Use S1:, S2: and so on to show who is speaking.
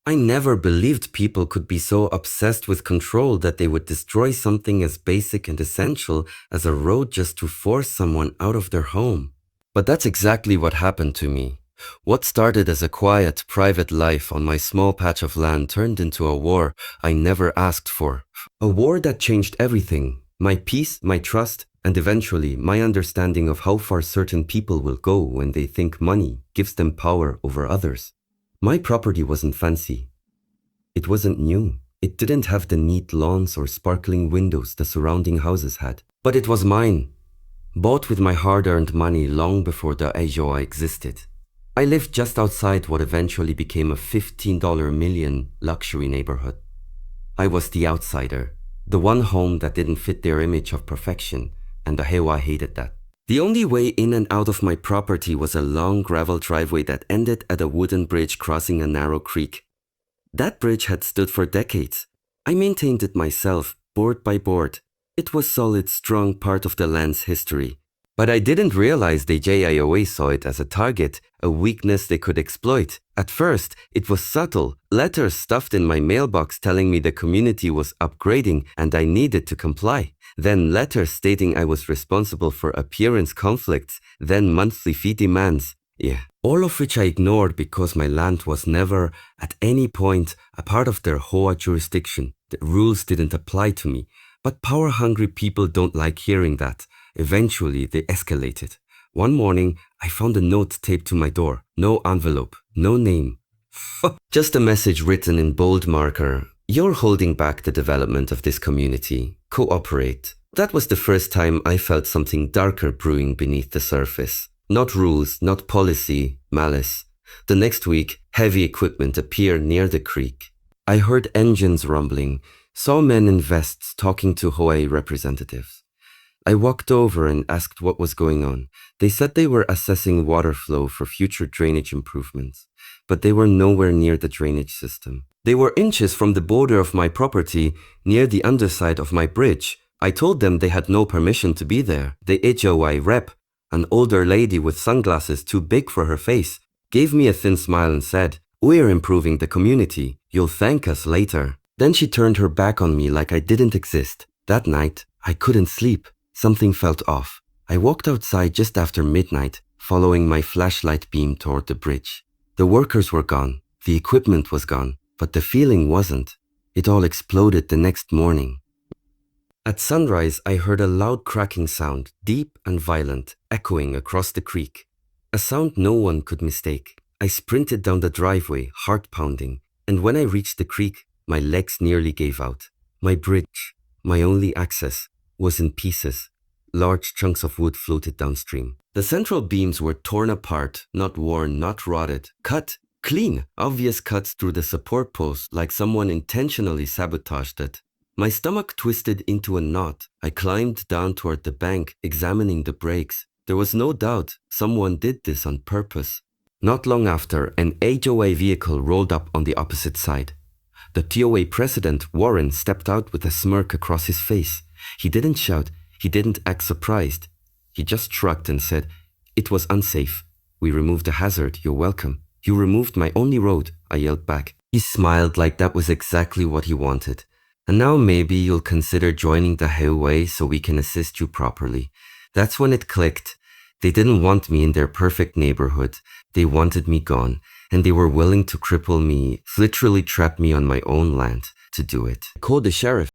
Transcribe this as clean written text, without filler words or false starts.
S1: I never believed people could be so obsessed with control that they would destroy something as basic and essential as a road just to force someone out of their home. But that's exactly what happened to me. What started as a quiet, private life on my small patch of land turned into a war I never asked for. A war that changed everything: my peace, my trust, and eventually my understanding of how far certain people will go when they think money gives them power over others. My property wasn't fancy. It wasn't new. It didn't have the neat lawns or sparkling windows the surrounding houses had. But it was mine, bought with my hard-earned money long before the HOA existed. I lived just outside what eventually became a $15 million luxury neighborhood. I was the outsider, the one home that didn't fit their image of perfection, and the HOA hated that. The only way in and out of my property was a long gravel driveway that ended at a wooden bridge crossing a narrow creek. That bridge had stood for decades. I maintained it myself, board by board. It was solid, strong part of the land's history. But I didn't realize the HOA saw it as a target, a weakness they could exploit. At first, it was subtle, letters stuffed in my mailbox telling me the community was upgrading and I needed to comply. Then letters stating I was responsible for appearance conflicts, then monthly fee demands. All of which I ignored because my land was never, at any point, a part of their HOA jurisdiction. The rules didn't apply to me. But power-hungry people don't like hearing that. Eventually, they escalated. One morning, I found a note taped to my door. No envelope, no name. Just a message written in bold marker. You're holding back the development of this community. Cooperate. That was the first time I felt something darker brewing beneath the surface. Not rules, not policy, malice. The next week, heavy equipment appeared near the creek. I heard engines rumbling, saw men in vests talking to HOA representatives. I walked over and asked what was going on. They said they were assessing water flow for future drainage improvements, but they were nowhere near the drainage system. They were inches from the border of my property, near the underside of my bridge. I told them they had no permission to be there. The HOA rep, an older lady with sunglasses too big for her face, gave me a thin smile and said, "We're improving the community. You'll thank us later." Then she turned her back on me like I didn't exist. That night, I couldn't sleep. Something felt off. I walked outside just after midnight, following my flashlight beam toward the bridge. The workers were gone. The equipment was gone. But the feeling wasn't. It all exploded the next morning. At sunrise, I heard a loud cracking sound, deep and violent, echoing across the creek. A sound no one could mistake. I sprinted down the driveway, heart pounding, and when I reached the creek, my legs nearly gave out. My bridge, my only access, was in pieces. Large chunks of wood floated downstream. The central beams were torn apart, not worn, not rotted, cut, clean, obvious cuts through the support posts like someone intentionally sabotaged it. My stomach twisted into a knot. I climbed down toward the bank, examining the brakes. There was no doubt someone did this on purpose. Not long after, an HOA vehicle rolled up on the opposite side. The TOA president, Warren, stepped out with a smirk across his face. He didn't shout. He didn't act surprised. He just shrugged and said, "It was unsafe. We removed the hazard. You're welcome." "You removed my only road," I yelled back. He smiled like that was exactly what he wanted. "And now maybe you'll consider joining the HOA so we can assist you properly." That's when it clicked. They didn't want me in their perfect neighborhood. They wanted me gone, and they were willing to cripple me, literally trap me on my own land to do it. I called the sheriff.